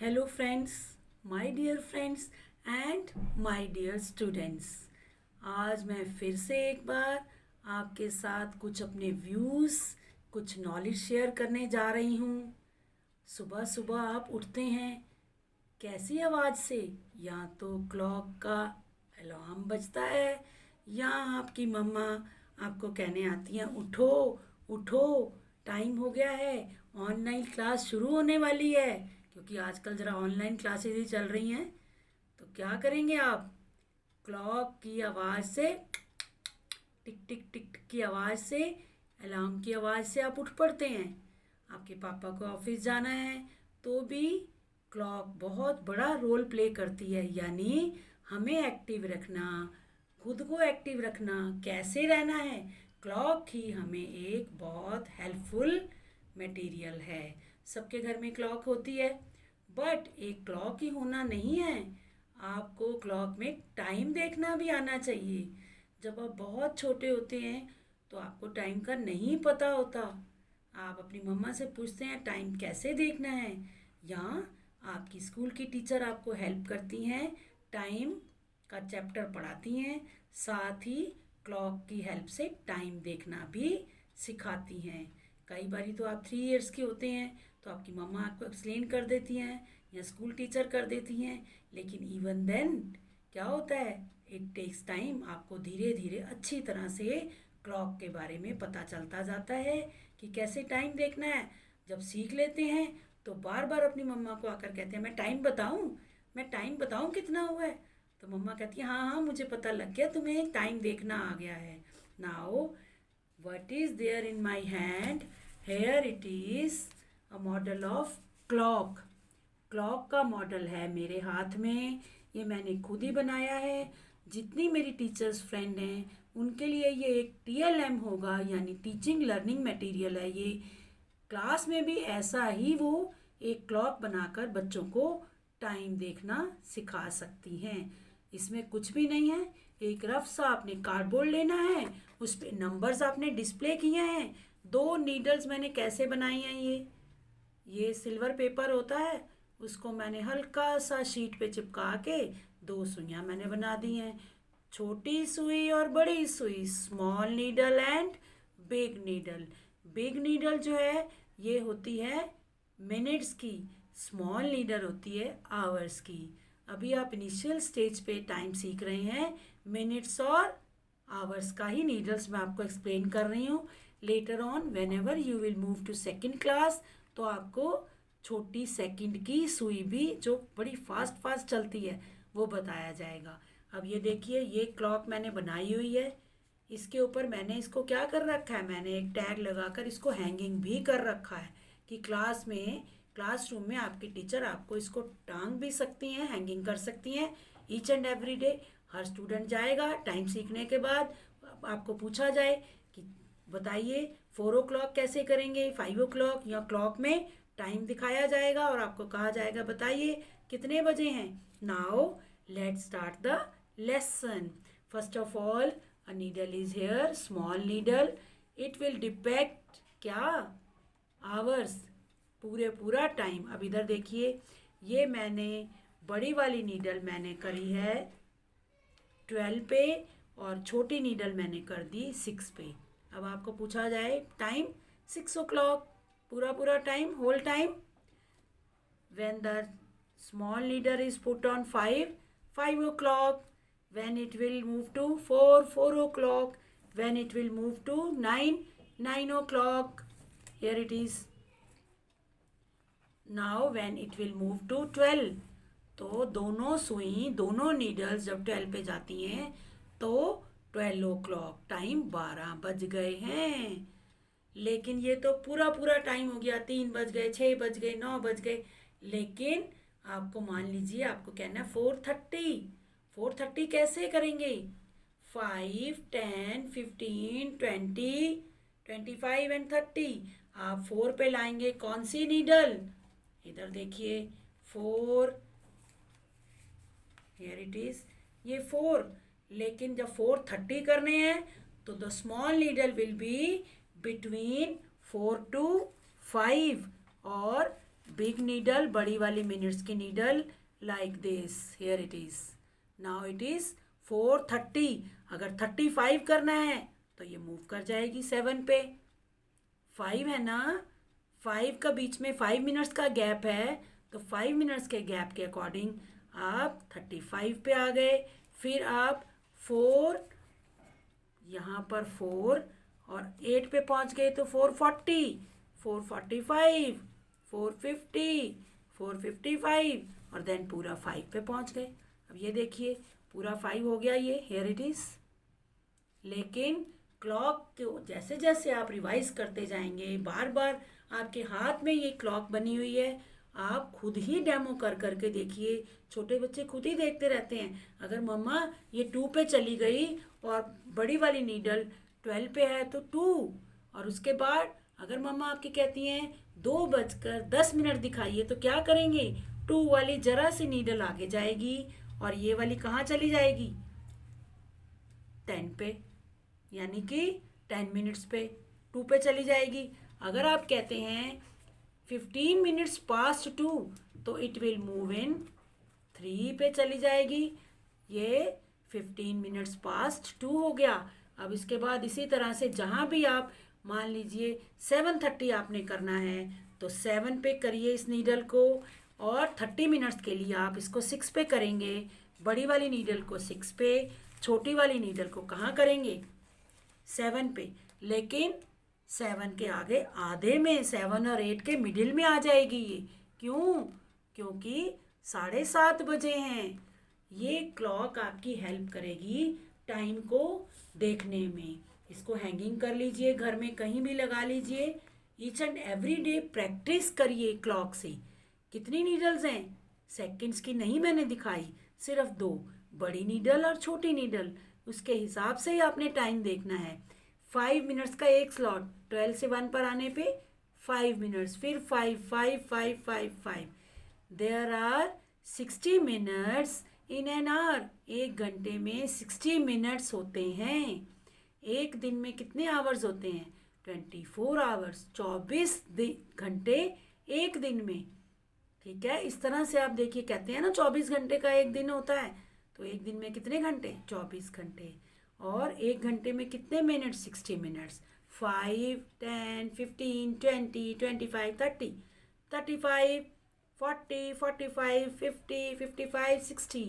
Hello friends, my dear friends and my dear students। आज मैं फिर से एक बार आपके साथ कुछ अपने व्यूज़, कुछ नॉलेज शेयर करने जा रही हूँ। सुबह सुबह आप उठते हैं कैसी आवाज़ से? या तो क्लॉक का अलार्म बजता है या आपकी मम्मा आपको कहने आती हैं उठो उठो, टाइम हो गया है, ऑनलाइन क्लास शुरू होने वाली है। क्योंकि आजकल ज़रा ऑनलाइन क्लासेस ही चल रही हैं। तो क्या करेंगे आप? क्लॉक की आवाज़ से, टिक टिक टिक टिक की आवाज़ से, अलार्म की आवाज़ से आप उठ पड़ते हैं। आपके पापा को ऑफिस जाना है तो भी क्लॉक बहुत बड़ा रोल प्ले करती है। यानी हमें एक्टिव रखना, खुद को एक्टिव रखना, कैसे रहना है, क्लॉक ही हमें एक बहुत हेल्पफुल मटेरियल है। सबके घर में क्लॉक होती है, बट एक क्लॉक ही होना नहीं है, आपको क्लॉक में टाइम देखना भी आना चाहिए। जब आप बहुत छोटे होते हैं तो आपको टाइम का नहीं पता होता। आप अपनी मम्मा से पूछते हैं टाइम कैसे देखना है, या आपकी स्कूल की टीचर आपको हेल्प करती हैं, टाइम का चैप्टर पढ़ाती हैं, साथ ही क्लॉक की हेल्प से टाइम देखना भी सिखाती हैं। कई बारी तो आप 3 इयर्स के होते हैं तो आपकी मम्मा आपको एक्सप्लेन कर देती हैं या स्कूल टीचर कर देती हैं, लेकिन इवन देन क्या होता है, इट टेक्स टाइम। आपको धीरे धीरे अच्छी तरह से क्लॉक के बारे में पता चलता जाता है कि कैसे टाइम देखना है। जब सीख लेते हैं तो बार बार अपनी मम्मा को आकर कहते हैं मैं टाइम बताऊँ कितना हुआ है। तो मम्मा कहती है हाँ हाँ मुझे पता लग गया, तुम्हें टाइम देखना आ गया है। Now what is there in my hand? Here it is a model of clock। Clock का मॉडल है मेरे हाथ में, ये मैंने खुद ही बनाया है। जितनी मेरी टीचर्स फ्रेंड हैं उनके लिए ये एक TLM होगा, यानी टीचिंग लर्निंग मटेरियल है। ये क्लास में भी ऐसा ही वो एक क्लॉक बनाकर बच्चों को टाइम देखना सिखा सकती हैं। इसमें कुछ भी नहीं है, एक रफ सा आपने कार्डबोर्ड लेना है, उस पर नंबर्स आपने डिस्प्ले किए हैं। 2 नीडल्स मैंने कैसे बनाई हैं, ये सिल्वर पेपर होता है, उसको मैंने हल्का सा शीट पे चिपका के 2 सुइयाँ मैंने बना दी हैं। छोटी सुई और बड़ी सुई, small needle and big needle. Big needle जो है ये होती है मिनट्स की, स्मॉल नीडल होती है आवर्स की। अभी आप इनिशियल स्टेज पे टाइम सीख रहे हैं, मिनट्स और आवर्स का ही नीडल्स मैं आपको एक्सप्लेन कर रही हूँ। Later on whenever you will move to second class तो आपको छोटी सेकंड की सुई भी जो बड़ी फास्ट फास्ट चलती है वो बताया जाएगा। अब ये देखिए, ये क्लॉक मैंने बनाई हुई है, इसके ऊपर मैंने इसको क्या कर रखा है, मैंने एक टैग लगाकर इसको हैंगिंग भी कर रखा है कि क्लासरूम में आपकी टीचर आपको इसको टांग भी सकती हैं, हैंगिंग कर सकती हैं each and every day. Her student जाएगा टाइम सीखने के बाद, आपको पूछा जाए कि बताइए 4 o'clock कैसे करेंगे, 5 o'clock, या क्लॉक में टाइम दिखाया जाएगा और आपको कहा जाएगा बताइए कितने बजे हैं। Now let's start the lesson. First of all a needle is here, small needle, it will depict क्या, आवर्स, पूरा टाइम। अब इधर देखिए, ये मैंने बड़ी वाली नीडल मैंने करी है 12 पे और छोटी नीडल मैंने कर दी 6 पे। अब आपको पूछा जाए टाइम, 6 o'clock, पूरा time, whole time. When the small needle is put on 5 o'clock, when it will move to 4 o'clock, when it will move to 9 o'clock, here it is। Now when it will move to 12, तो दोनों सुई, दोनों needles जब 12 पे जाती हैं तो 12 o'clock, time 12 बज गए हैं। लेकिन ये तो पूरा टाइम हो गया, 3 बज गए, 6 बज गए, 9 बज गए। लेकिन आपको मान लीजिए आपको कहना है 4:30। 4:30 कैसे करेंगे? 5, 10, 15, 20, 25 एंड 30। आप 4 पे लाएंगे कौन सी नीडल? इधर देखिए 4, हियर इट इज, ये 4। लेकिन जब 4:30 करने हैं तो the small needle will be between 4 to 5 और बिग नीडल, बड़ी वाली मिनट्स की needle, like this, here it is. Now it is 4:30। अगर 35 करना है तो ये मूव कर जाएगी 7 पे। 5 है ना, 5 का बीच में 5 मिनट्स का गैप है, तो 5 मिनट्स के गैप के अकॉर्डिंग आप 35 पे आ गए। फिर आप 4, यहाँ पर 4 और 8 पे पहुँच गए तो 4:40, 4:45, 4:50, 4:55 और देन पूरा 5 पे पहुँच गए। अब ये देखिए पूरा 5 हो गया, ये हेयर इट इज़। लेकिन क्लॉक को जैसे जैसे आप रिवाइज करते जाएंगे, बार बार आपके हाथ में ये क्लॉक बनी हुई है, आप खुद ही डेमो कर करके देखिए। छोटे बच्चे खुद ही देखते रहते हैं। अगर मम्मा ये 2 पे चली गई और बड़ी वाली नीडल 12 पे है तो 2, और उसके बाद अगर मम्मा आपकी कहती हैं 2:10 दिखाइए तो क्या करेंगे, 2 वाली जरा सी नीडल आगे जाएगी और ये वाली कहाँ चली जाएगी, 10 पे, यानी कि 10 मिनट्स पे 2 पे चली जाएगी। अगर आप कहते हैं 15 मिनट्स पास्ट 2 तो इट विल मूव इन 3 पे चली जाएगी। ये 15 मिनट्स पास्ट 2 हो गया। अब इसके बाद इसी तरह से जहाँ भी आप मान लीजिए 7:30 आपने करना है तो 7 पे करिए इस नीडल को, और 30 मिनट्स के लिए आप इसको 6 पे करेंगे। बड़ी वाली नीडल को 6 पे, छोटी वाली नीडल को कहाँ करेंगे, 7 पे। लेकिन 7 के आगे आधे में, 7 और 8 के मिडिल में आ जाएगी ये। क्यों? क्योंकि 7:30 बजे हैं। ये क्लॉक आपकी हेल्प करेगी टाइम को देखने में। इसको हैंगिंग कर लीजिए, घर में कहीं भी लगा लीजिए। Each and every day practice करिए क्लॉक से। कितनी नीडल्स हैं, सेकंड्स की नहीं मैंने दिखाई, सिर्फ 2, बड़ी नीडल और छोटी नीडल। उसके हिसाब से ही आपने टाइम देखना है। 5 मिनट्स का एक स्लॉट, 12 से 1 पर आने पे 5 मिनट्स, फिर 5 5 5 5 5। There are 60 minutes in an hour. एक घंटे में 60 मिनट्स होते हैं। एक दिन में कितने आवर्स होते हैं, 24 आवर्स, 24 घंटे एक दिन में। ठीक है, इस तरह से आप देखिए, कहते हैं ना 24 घंटे का एक दिन होता है, तो एक दिन में कितने घंटे, 24 घंटे। और एक घंटे में कितने मिनट, 60 मिनट्स। 5 10 15 20 25 30, 35 40 45 50 55 60,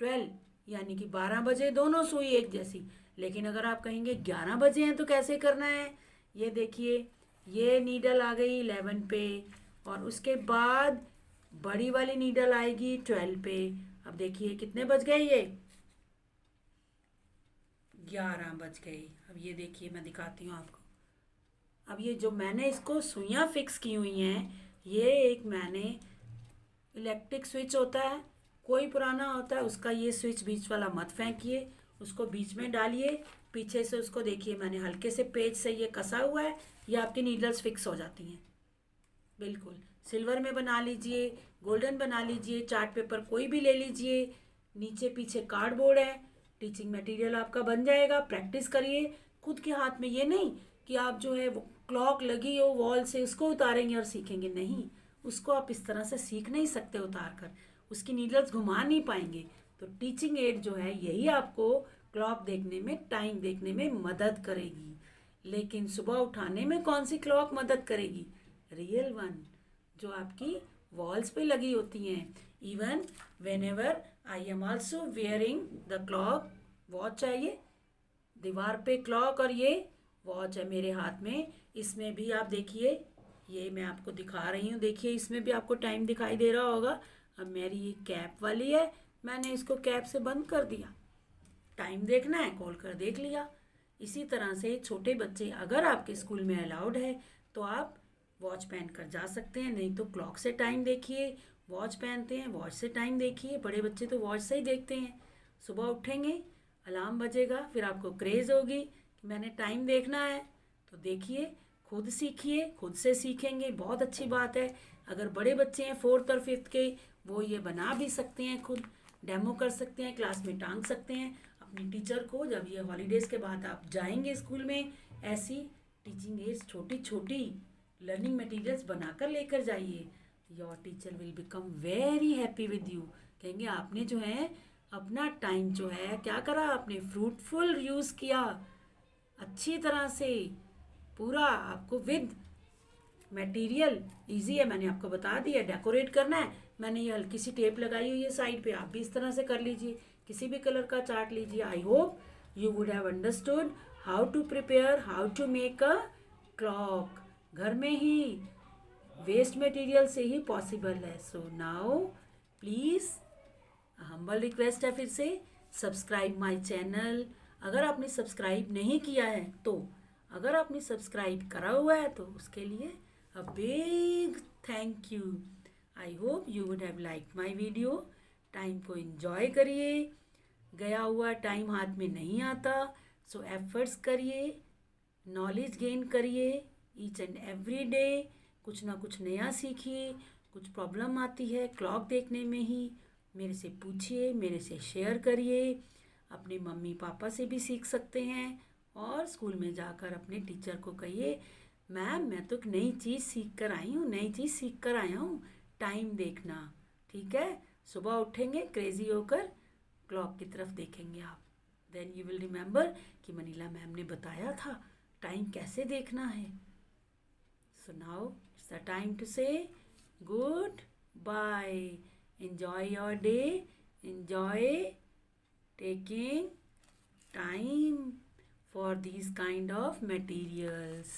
12, यानी कि 12 बजे दोनों सुई एक जैसी। लेकिन अगर आप कहेंगे 11 बजे हैं तो कैसे करना है, ये देखिए ये नीडल आ गई 11 पे, और उसके बाद बड़ी वाली नीडल आएगी 12 पे। अब देखिए कितने बज गए, ये 11 बज गए। अब ये देखिए मैं दिखाती हूँ आपको। अब ये जो मैंने इसको सुइयाँ फिक्स की हुई हैं, ये एक मैंने इलेक्ट्रिक स्विच होता है, कोई पुराना होता है उसका, ये स्विच बीच वाला मत फेंकिए, उसको बीच में डालिए, पीछे से उसको देखिए मैंने हल्के से पेज से ये कसा हुआ है, ये आपकी नीडल्स फिक्स हो जाती हैं। बिल्कुल सिल्वर में बना लीजिए, गोल्डन बना लीजिए, चार्ट पेपर कोई भी ले लीजिए, नीचे पीछे कार्डबोर्ड है, टीचिंग मटेरियल आपका बन जाएगा। प्रैक्टिस करिए खुद के हाथ में, ये नहीं कि आप जो है वो क्लॉक लगी हो वॉल से उसको उतारेंगे और सीखेंगे, नहीं, उसको आप इस तरह से सीख नहीं सकते उतार कर, उसकी नीडल्स घुमा नहीं पाएंगे। तो टीचिंग एड जो है यही आपको क्लॉक देखने में, टाइम देखने में मदद करेगी। लेकिन सुबह उठाने में कौन सी क्लॉक मदद करेगी, रियल वन, जो आपकी वॉल्स पे लगी होती हैं। Even when ever I am also wearing the clock, watch चाहिए, दीवार पे क्लॉक और ये वॉच है मेरे हाथ में। इसमें भी आप देखिए, ये मैं आपको दिखा रही हूँ, देखिए इसमें भी आपको टाइम दिखाई दे रहा होगा। अब मेरी ये कैप वाली है, मैंने इसको कैप से बंद कर दिया, टाइम देखना है खोल कर देख लिया। इसी तरह से छोटे बच्चे अगर आपके स्कूल में अलाउड है तो आप वॉच पहन कर जा सकते हैं, नहीं तो क्लॉक से टाइम देखिए। वॉच पहनते हैं, वॉच से टाइम देखिए, बड़े बच्चे तो वॉच से ही देखते हैं। सुबह उठेंगे, अलार्म बजेगा, फिर आपको क्रेज़ होगी कि मैंने टाइम देखना है, तो देखिए, खुद सीखिए, खुद से सीखेंगे, बहुत अच्छी बात है। अगर बड़े बच्चे हैं 4th और 5th के, वो ये बना भी सकते हैं, खुद डेमो कर सकते हैं, क्लास में टांग सकते हैं अपनी टीचर को। जब ये हॉलीडेज़ के बाद आप जाएंगे स्कूल में, ऐसी टीचिंग एड्स छोटी छोटी लर्निंग मटेरियल्स बनाकर लेकर जाइए। Your teacher will become very happy with you. कहेंगे आपने जो है अपना टाइम जो है क्या करा, आपने फ्रूटफुल यूज़ किया, अच्छी तरह से पूरा आपको विद मटेरियल इजी है, मैंने आपको बता दिया। डेकोरेट करना है, मैंने ये हल्की सी टेप लगाई हुई है साइड पे, आप भी इस तरह से कर लीजिए, किसी भी कलर का चार्ट लीजिए। I hope you would have understood how to prepare, how to make a clock. घर में ही वेस्ट मटेरियल से ही पॉसिबल है। So now please humble request है फिर से, सब्सक्राइब माय चैनल। अगर आपने सब्सक्राइब नहीं किया है तो, अगर आपने सब्सक्राइब करा हुआ है तो उसके लिए a big thank you. I hope you would have like my video. Time को एंजॉय करिए, गया हुआ टाइम हाथ में नहीं आता, सो एफर्ट्स करिए, नॉलेज गेन करिए ईच एंड एवरी डे। कुछ ना कुछ नया सीखिए। कुछ प्रॉब्लम आती है क्लॉक देखने में ही, मेरे से पूछिए, मेरे से शेयर करिए, अपने मम्मी पापा से भी सीख सकते हैं। और स्कूल में जाकर अपने टीचर को कहिए, मैम मैं तो एक नई चीज़ सीख कर आई हूँ, नई चीज़ सीख कर आया हूँ, टाइम देखना। ठीक है, सुबह उठेंगे क्रेजी होकर क्लॉक की तरफ देखेंगे आप, देन यू विल रिमेंबर कि मनीला मैम ने बताया था टाइम कैसे देखना है। So now it's the time to say good bye. Enjoy your day. Enjoy taking time for these kind of materials.